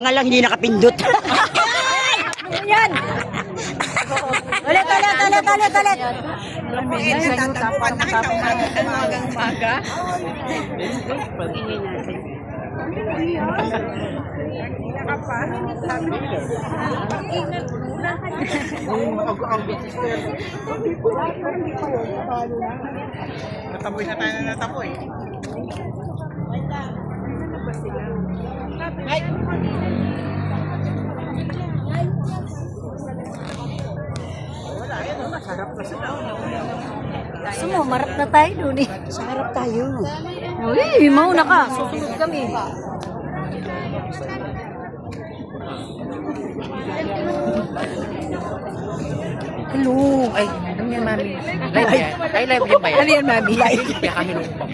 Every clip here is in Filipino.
Nga lang hindi nakapindot. Yan. Ulit. Umaga. Natapoy na tayo na natapoy. Gusto mo, marap na tayo doon eh. Sa harap tayo. Uy, mauna ka. Susunod kami. Hello. Ay, ano yan, mami? Live yan. Ay, live yan ba yan? Ano yan, mami? Kaya kahilong po.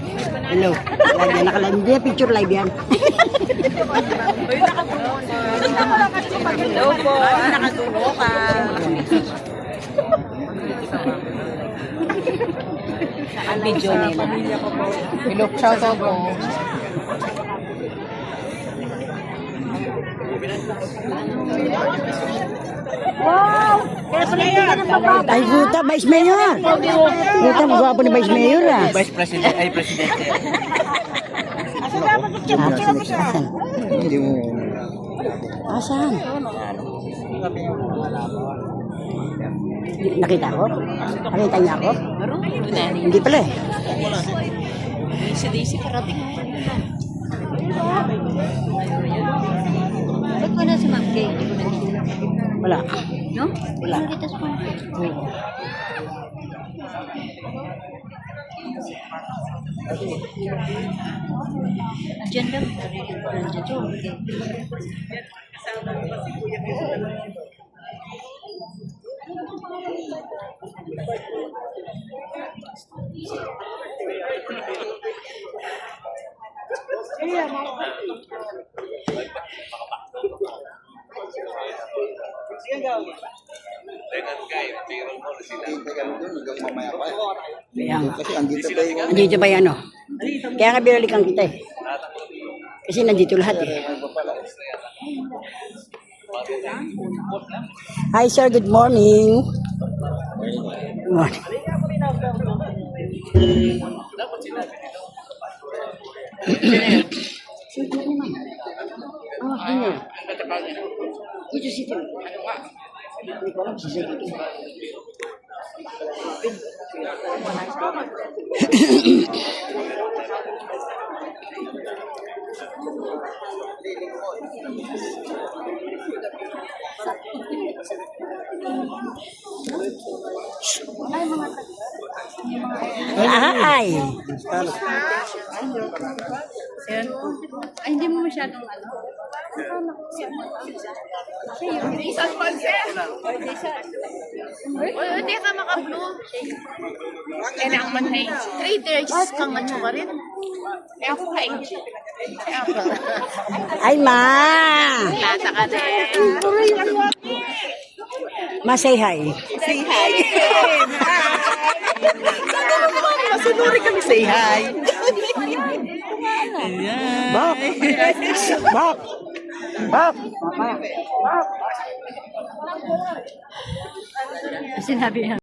Hello. Live yan. Nakalive. Hindi, picture live yan. Hello po. Nakatungo ka. Video nila. Hello, shout out po. Wow! Kaya pala hindi ka ng bababa. Ay, puta, Vice Mayor. Puta, magwapo ni Vice Mayor ah. Vice President, ay Presidente. Asan? Hindi mo. Asan? Nakita ko? Nakita niya ako? Hindi pala eh. Si Daisy parating. Ba't ko na si Ma'am Kay? Wala. No? Wala. Nalitas po. Diyan lang. Narinig ko lang dyan. Okay. Kaya nga. Kasi andito pa yung Andito ba yan, oh? Kaya nga binalikan kita eh. Kasi nandito lahat eh. Hi sir, good morning. Good morning. Ito si Tim. Hindi ko alam si Tim. Ay! Ay, hindi mo masyadong ano. Isang pansin. Hindi ka maka-blue. Kailangan man ay traders kang macho ka rin. Eh ako ka-age. Ay, ma! Lata ka din. Ma, say hi. Say hi. Sabi mo naman, masunuri kami say hi. Bak! Bak! Bak! Sinabi niya.